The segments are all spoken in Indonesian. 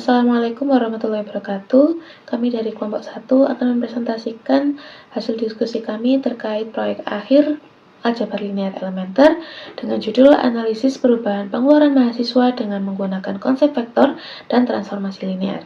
Assalamualaikum warahmatullahi wabarakatuh. Kami dari kelompok 1 akan mempresentasikan hasil diskusi kami terkait proyek akhir aljabar linear elementer dengan judul analisis perubahan pengeluaran mahasiswa dengan menggunakan konsep vektor dan transformasi linear.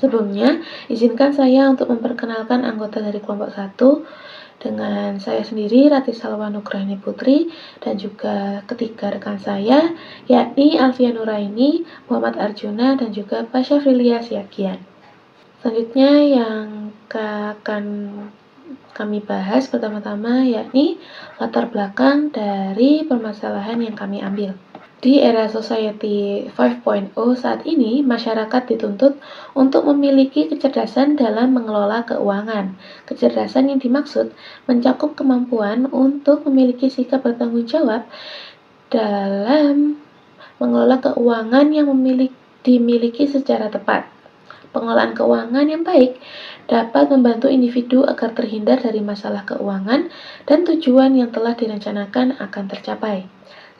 Sebelumnya, izinkan saya untuk memperkenalkan anggota dari kelompok 1 dengan saya sendiri, Rati Salwa Nugrahini Putri, dan juga ketiga rekan saya, yakni Alfia Nuraini, Muhammad Arjuna, dan juga Pasha Filia Siagian. Selanjutnya yang akan kami bahas pertama-tama yakni latar belakang dari permasalahan yang kami ambil. Di era Society 5.0 saat ini, masyarakat dituntut untuk memiliki kecerdasan dalam mengelola keuangan. Kecerdasan yang dimaksud mencakup kemampuan untuk memiliki sikap bertanggung jawab dalam mengelola keuangan yang dimiliki secara tepat. Pengelolaan keuangan yang baik dapat membantu individu agar terhindar dari masalah keuangan dan tujuan yang telah direncanakan akan tercapai.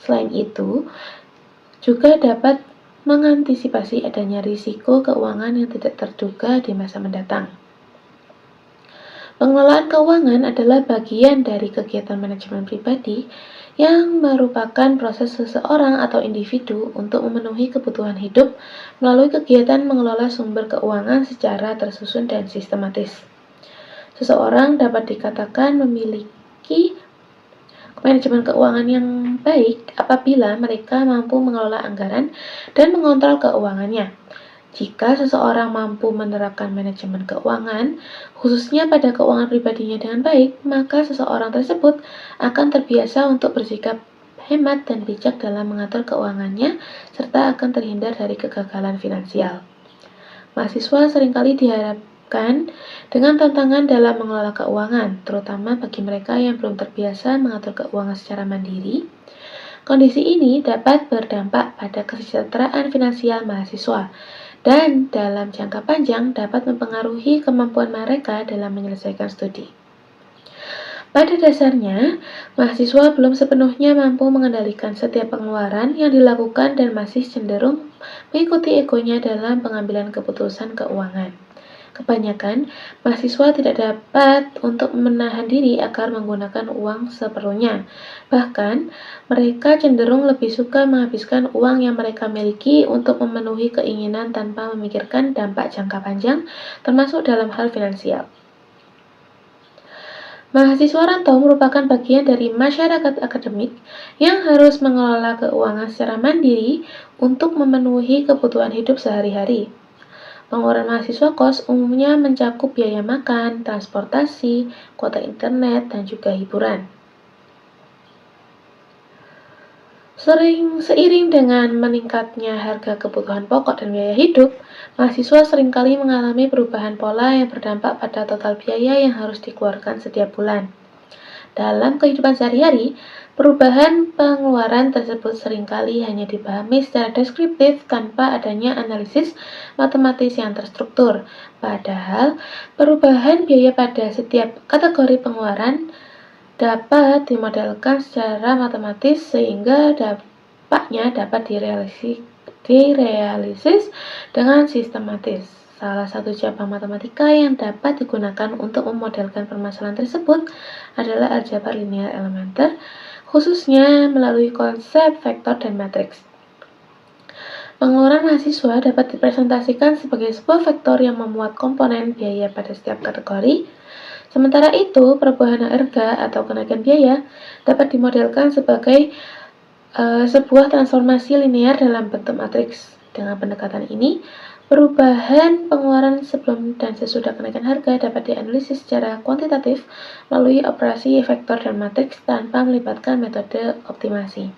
Selain itu, juga dapat mengantisipasi adanya risiko keuangan yang tidak terduga di masa mendatang. Pengelolaan keuangan adalah bagian dari kegiatan manajemen pribadi yang merupakan proses seseorang atau individu untuk memenuhi kebutuhan hidup melalui kegiatan mengelola sumber keuangan secara tersusun dan sistematis. Seseorang dapat dikatakan memiliki manajemen keuangan yang baik apabila mereka mampu mengelola anggaran dan mengontrol keuangannya. Jika seseorang mampu menerapkan manajemen keuangan, khususnya pada keuangan pribadinya dengan baik, maka seseorang tersebut akan terbiasa untuk bersikap hemat dan bijak dalam mengatur keuangannya, serta akan terhindar dari kegagalan finansial. Mahasiswa seringkali dihadapkan dengan tantangan dalam mengelola keuangan, terutama bagi mereka yang belum terbiasa mengatur keuangan secara mandiri. Kondisi ini dapat berdampak pada kesejahteraan finansial mahasiswa dan dalam jangka panjang dapat mempengaruhi kemampuan mereka dalam menyelesaikan studi. Pada dasarnya, mahasiswa belum sepenuhnya mampu mengendalikan setiap pengeluaran yang dilakukan dan masih cenderung mengikuti egonya dalam pengambilan keputusan keuangan. Kebanyakan mahasiswa tidak dapat untuk menahan diri agar menggunakan uang seperlunya. Bahkan, mereka cenderung lebih suka menghabiskan uang yang mereka miliki untuk memenuhi keinginan tanpa memikirkan dampak jangka panjang, termasuk dalam hal finansial. Mahasiswa rantau merupakan bagian dari masyarakat akademik yang harus mengelola keuangan secara mandiri untuk memenuhi kebutuhan hidup sehari-hari. Pengeluaran mahasiswa kos umumnya mencakup biaya makan, transportasi, kuota internet, dan juga hiburan. Seiring dengan meningkatnya harga kebutuhan pokok dan biaya hidup, mahasiswa seringkali mengalami perubahan pola yang berdampak pada total biaya yang harus dikeluarkan setiap bulan. Dalam kehidupan sehari-hari, perubahan pengeluaran tersebut seringkali hanya dipahami secara deskriptif tanpa adanya analisis matematis yang terstruktur. Padahal, perubahan biaya pada setiap kategori pengeluaran dapat dimodelkan secara matematis sehingga dampaknya dapat direalisis dengan sistematis. Salah satu cabang matematika yang dapat digunakan untuk memodelkan permasalahan tersebut adalah aljabar linear elementer, khususnya melalui konsep vektor dan matriks. Pengeluaran mahasiswa dapat dipresentasikan sebagai sebuah vektor yang memuat komponen biaya pada setiap kategori. Sementara itu, perubahan harga atau kenaikan biaya dapat dimodelkan sebagai sebuah transformasi linear dalam bentuk matriks. Dengan pendekatan ini, perubahan pengeluaran sebelum dan sesudah kenaikan harga dapat dianalisis secara kuantitatif melalui operasi vektor dan matriks tanpa melibatkan metode optimasi.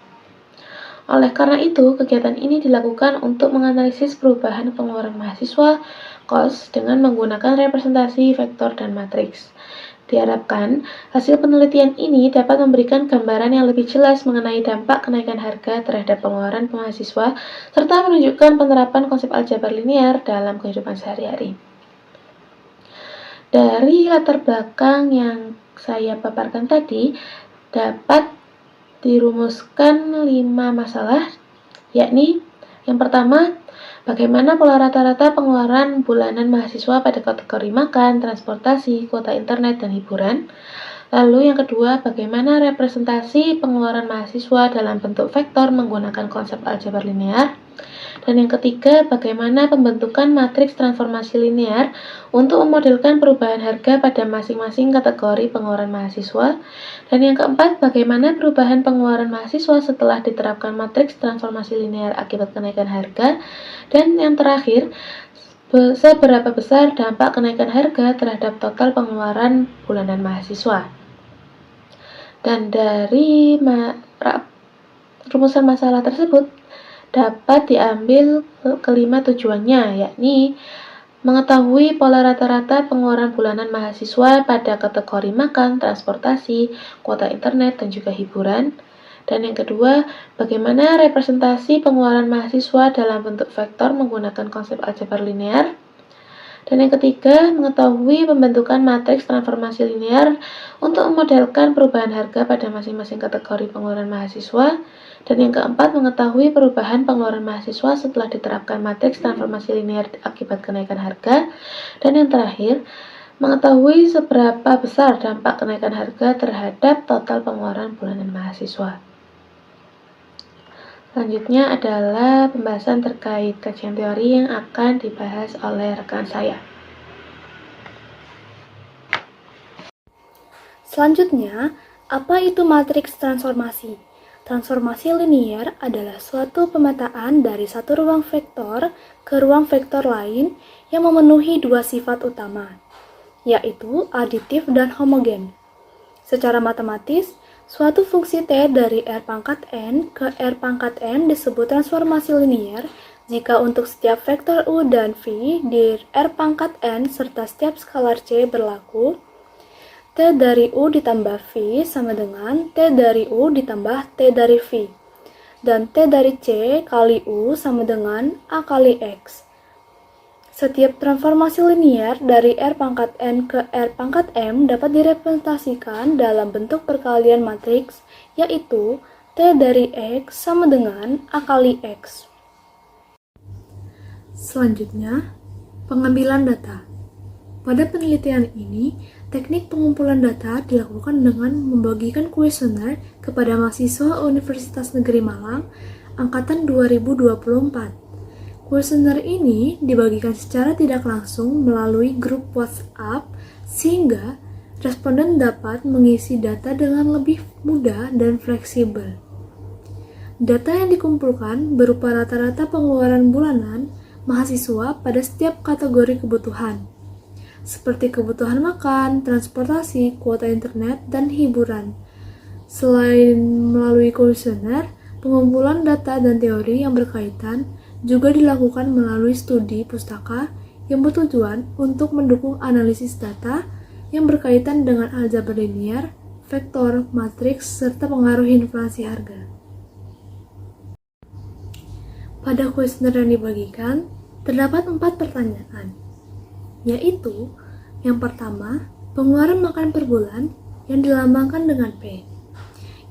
Oleh karena itu, kegiatan ini dilakukan untuk menganalisis perubahan pengeluaran mahasiswa kos dengan menggunakan representasi vektor dan matriks. Diharapkan, hasil penelitian ini dapat memberikan gambaran yang lebih jelas mengenai dampak kenaikan harga terhadap pengeluaran mahasiswa, serta menunjukkan penerapan konsep aljabar linear dalam kehidupan sehari-hari. Dari latar belakang yang saya paparkan tadi, dapat dirumuskan 5 masalah, yakni Yang pertama, bagaimana pola rata-rata pengeluaran bulanan mahasiswa pada kategori makan, transportasi, kuota internet, dan hiburan. Lalu yang kedua, bagaimana representasi pengeluaran mahasiswa dalam bentuk vektor menggunakan konsep aljabar linear. Dan yang ketiga, bagaimana pembentukan matriks transformasi linear untuk memodelkan perubahan harga pada masing-masing kategori pengeluaran mahasiswa. Dan yang keempat, bagaimana perubahan pengeluaran mahasiswa setelah diterapkan matriks transformasi linear akibat kenaikan harga. Dan yang terakhir, seberapa besar dampak kenaikan harga terhadap total pengeluaran bulanan mahasiswa. Dan dari rumusan masalah tersebut dapat diambil kelima tujuannya, yakni mengetahui pola rata-rata pengeluaran bulanan mahasiswa pada kategori makan, transportasi, kuota internet, dan juga hiburan. Dan yang kedua, bagaimana representasi pengeluaran mahasiswa dalam bentuk vektor menggunakan konsep aljabar linear. Dan yang ketiga, mengetahui pembentukan matriks transformasi linear untuk memodelkan perubahan harga pada masing-masing kategori pengeluaran mahasiswa. Dan yang keempat, mengetahui perubahan pengeluaran mahasiswa setelah diterapkan matriks transformasi linear akibat kenaikan harga. Dan yang terakhir, mengetahui seberapa besar dampak kenaikan harga terhadap total pengeluaran bulanan mahasiswa. Selanjutnya adalah pembahasan terkait kajian teori yang akan dibahas oleh rekan saya. Selanjutnya, apa itu matriks transformasi? Transformasi linear adalah suatu pemetaan dari satu ruang vektor ke ruang vektor lain yang memenuhi dua sifat utama, yaitu aditif dan homogen. Secara matematis, suatu fungsi T dari R pangkat N ke R pangkat M disebut transformasi linear jika untuk setiap vektor U dan V di R pangkat N serta setiap skalar C berlaku, T dari U ditambah V sama dengan T dari U ditambah T dari V, dan T dari C kali U sama dengan A kali X. Setiap transformasi linear dari R pangkat N ke R pangkat M dapat direpresentasikan dalam bentuk perkalian matriks, yaitu T dari X sama dengan A kali X. Selanjutnya, pengambilan data. Pada penelitian ini, teknik pengumpulan data dilakukan dengan membagikan kuesioner kepada mahasiswa Universitas Negeri Malang angkatan 2024. Kuesioner ini dibagikan secara tidak langsung melalui grup WhatsApp sehingga responden dapat mengisi data dengan lebih mudah dan fleksibel. Data yang dikumpulkan berupa rata-rata pengeluaran bulanan mahasiswa pada setiap kategori kebutuhan, seperti kebutuhan makan, transportasi, kuota internet, dan hiburan. Selain melalui kuesioner, pengumpulan data dan teori yang berkaitan juga dilakukan melalui studi pustaka yang bertujuan untuk mendukung analisis data yang berkaitan dengan aljabar linear, vektor, matriks, serta pengaruh inflasi harga. Pada kuesioner yang dibagikan, terdapat 4 pertanyaan, yaitu yang pertama, pengeluaran makan per bulan yang dilambangkan dengan P.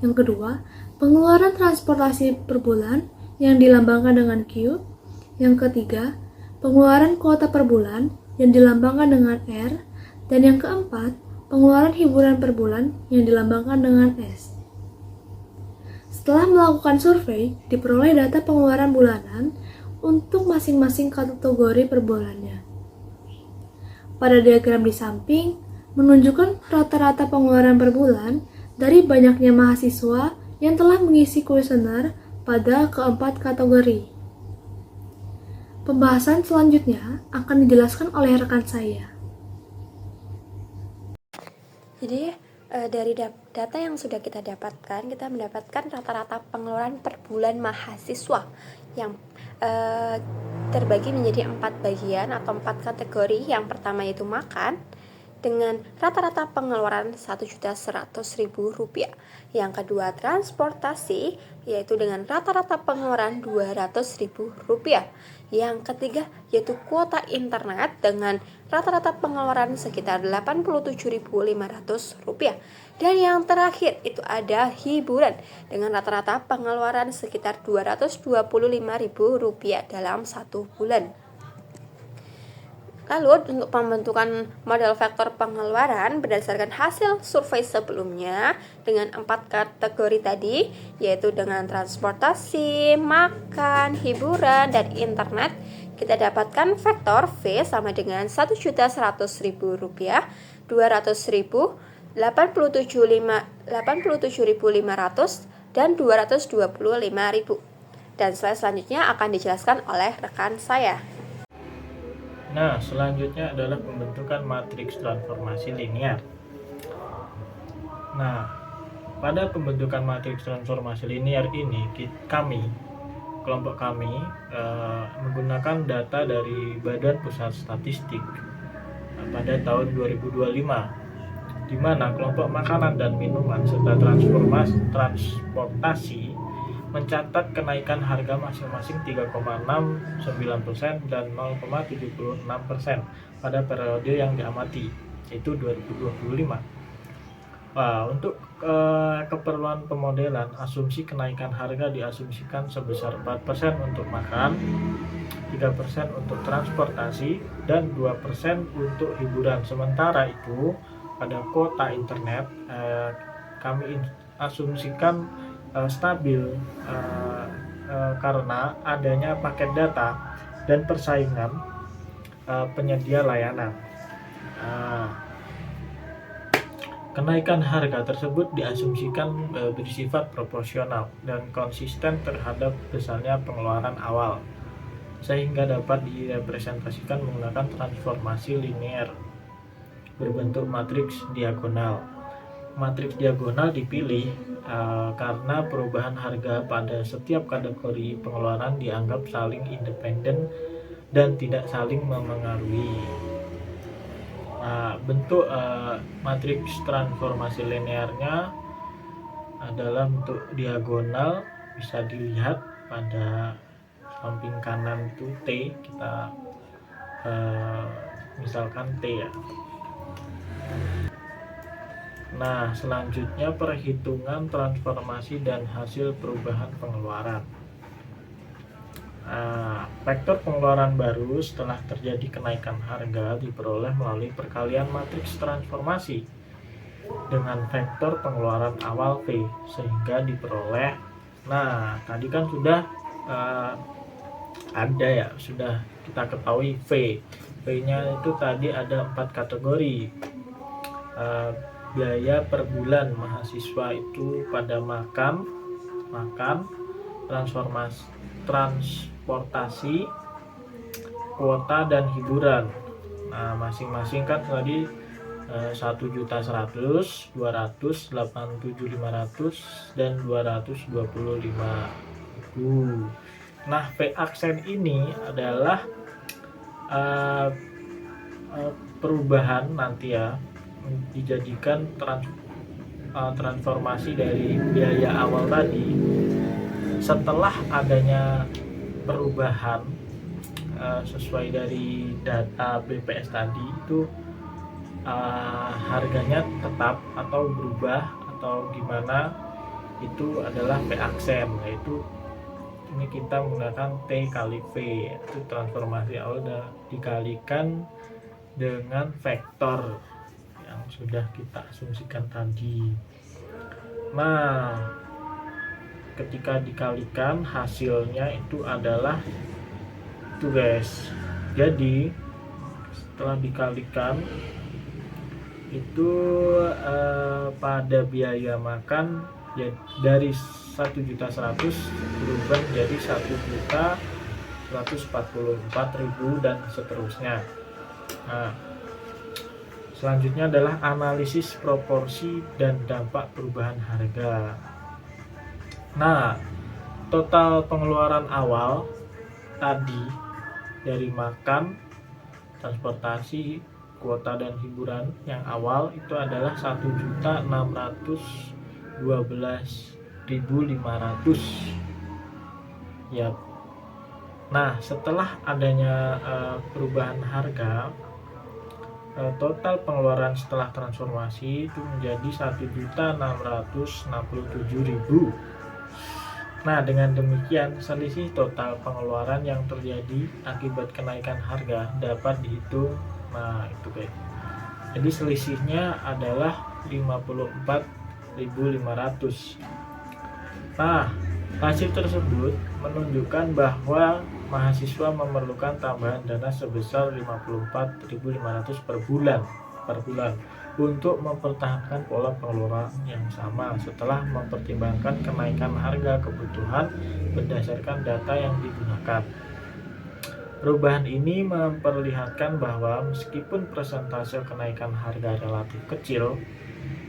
Yang kedua, pengeluaran transportasi per bulan yang dilambangkan dengan Q. Yang ketiga, pengeluaran kuota per bulan yang dilambangkan dengan R. Dan yang keempat, pengeluaran hiburan per bulan yang dilambangkan dengan S. Setelah melakukan survei, diperoleh data pengeluaran bulanan untuk masing-masing kategori per bulannya. Pada diagram di samping, menunjukkan rata-rata pengeluaran per bulan dari banyaknya mahasiswa yang telah mengisi kuesioner pada keempat kategori. Pembahasan selanjutnya akan dijelaskan oleh rekan saya. Jadi dari data yang sudah kita dapatkan, kita mendapatkan rata-rata pengeluaran per bulan mahasiswa yang terbagi menjadi 4 bagian atau 4 kategori. Yang pertama yaitu makan, dengan rata-rata pengeluaran Rp1.100.000. Yang kedua, transportasi, yaitu dengan rata-rata pengeluaran Rp200.000. Yang ketiga, yaitu kuota internet dengan rata-rata pengeluaran sekitar Rp87.500. Dan yang terakhir itu ada hiburan dengan rata-rata pengeluaran sekitar Rp225.000 dalam 1 bulan. Lalu untuk pembentukan model vektor pengeluaran berdasarkan hasil survei sebelumnya dengan 4 kategori tadi, yaitu dengan transportasi, makan, hiburan, dan internet, kita dapatkan vektor V sama dengan Rp1.100.000, Rp200.000, Rp87.500, dan Rp225.000. Dan slide selanjutnya akan dijelaskan oleh rekan saya. Nah, selanjutnya adalah pembentukan matriks transformasi linear. Nah, pada pembentukan matriks transformasi linear ini, kelompok kami menggunakan data dari Badan Pusat Statistik pada tahun 2025, di mana kelompok makanan dan minuman serta transportasi mencatat kenaikan harga masing-masing 3,69% dan 0,76% pada periode yang diamati, yaitu 2025. Untuk keperluan pemodelan, asumsi kenaikan harga diasumsikan sebesar 4% untuk makan, 3% untuk transportasi, dan 2% untuk hiburan. Sementara itu, pada kuota internet, kami asumsikan stabil karena adanya paket data dan persaingan penyedia layanan. Kenaikan harga tersebut diasumsikan bersifat proporsional dan konsisten terhadap besarnya pengeluaran awal, sehingga dapat direpresentasikan menggunakan transformasi linear berbentuk matriks diagonal. Matriks diagonal dipilih karena perubahan harga pada setiap kategori pengeluaran dianggap saling independen dan tidak saling memengaruhi. Bentuk matriks transformasi linearnya adalah bentuk diagonal, bisa dilihat pada samping kanan itu T, kita misalkan T ya. Nah, selanjutnya perhitungan transformasi dan hasil perubahan pengeluaran. Vektor pengeluaran baru setelah terjadi kenaikan harga diperoleh melalui perkalian matriks transformasi dengan vektor pengeluaran awal V, sehingga diperoleh. Nah, tadi kan sudah ada ya, sudah kita ketahui V. V-nya itu tadi ada 4 kategori. Biaya per bulan mahasiswa itu pada makan, transportasi, kuota, dan hiburan. Nah, masing-masing kan tadi 1.100.000, 200, 87.500, dan 225.000. Nah, V aksen ini adalah perubahan nanti ya, dijadikan transformasi dari biaya awal tadi setelah adanya perubahan sesuai dari data BPS tadi itu, harganya tetap atau berubah atau gimana, itu adalah P aksen, yaitu ini kita menggunakan T kali V, itu transformasi awal dikalikan dengan vektor yang sudah kita asumsikan tadi. Nah, ketika dikalikan hasilnya itu adalah itu guys. Jadi setelah dikalikan itu pada biaya makan ya, dari 1.100.000 berubah menjadi 1.144.000 dan seterusnya. Nah, selanjutnya adalah analisis proporsi dan dampak perubahan harga. Nah, total pengeluaran awal tadi dari makan, transportasi, kuota dan hiburan yang awal itu adalah 1.612.500. Ya. Nah, setelah adanya perubahan harga, total pengeluaran setelah transformasi itu menjadi 1.667.000. Nah, dengan demikian selisih total pengeluaran yang terjadi akibat kenaikan harga dapat dihitung. Nah, itu guys. Jadi selisihnya adalah 54.500. Nah, hasil tersebut menunjukkan bahwa mahasiswa memerlukan tambahan dana sebesar 54.500 per bulan untuk mempertahankan pola pengeluaran yang sama setelah mempertimbangkan kenaikan harga kebutuhan berdasarkan data yang digunakan. Perubahan ini memperlihatkan bahwa meskipun persentase kenaikan harga relatif kecil,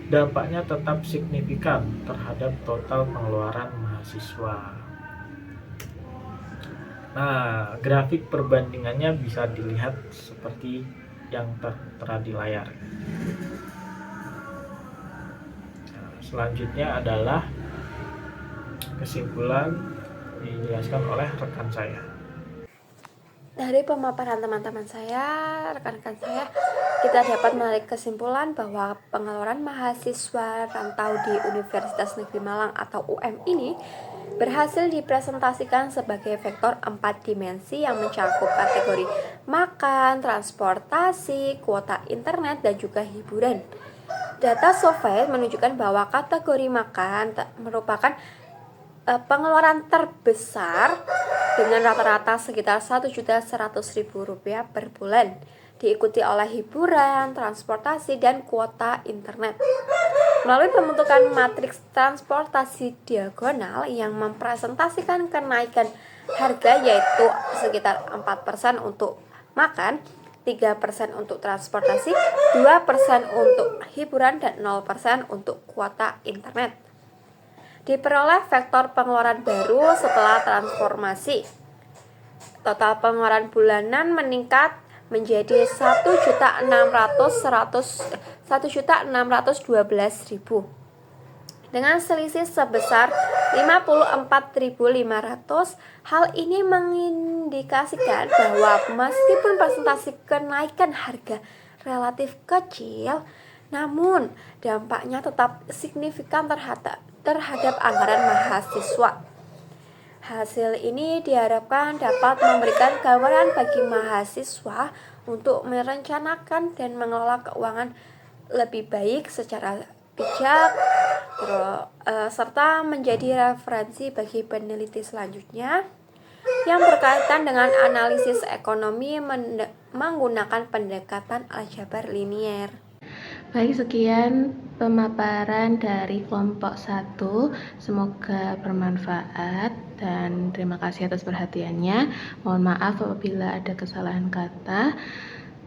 dampaknya tetap signifikan terhadap total pengeluaran mahasiswa. Nah, grafik perbandingannya bisa dilihat seperti yang tertera di layar. Nah, selanjutnya adalah kesimpulan dijelaskan oleh rekan saya. Dari pemaparan teman-teman saya, rekan-rekan saya, kita dapat menarik kesimpulan bahwa pengeluaran mahasiswa rantau di Universitas Negeri Malang atau UM ini berhasil dipresentasikan sebagai vektor 4 dimensi yang mencakup kategori makan, transportasi, kuota internet, dan juga hiburan. Data survei menunjukkan bahwa kategori makan merupakan pengeluaran terbesar dengan rata-rata sekitar Rp1.100.000 per bulan, diikuti oleh hiburan, transportasi, dan kuota internet. Melalui pembentukan matriks transportasi diagonal yang mempresentasikan kenaikan harga yaitu sekitar 4% untuk makan, 3% untuk transportasi, 2% untuk hiburan, dan 0% untuk kuota internet. Diperoleh vektor pengeluaran baru setelah transformasi. Total pengeluaran bulanan meningkat menjadi 1.612.000 dengan selisih sebesar 54.500. Hal ini mengindikasikan bahwa meskipun presentasi kenaikan harga relatif kecil, namun dampaknya tetap signifikan terhadap anggaran mahasiswa. Hasil ini diharapkan dapat memberikan gambaran bagi mahasiswa untuk merencanakan dan mengelola keuangan lebih baik secara bijak, serta menjadi referensi bagi peneliti selanjutnya yang berkaitan dengan analisis ekonomi menggunakan pendekatan aljabar linier. Baik, sekian pemaparan dari kelompok 1. Semoga bermanfaat dan terima kasih atas perhatiannya. Mohon maaf apabila ada kesalahan kata.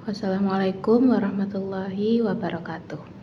Wassalamualaikum warahmatullahi wabarakatuh.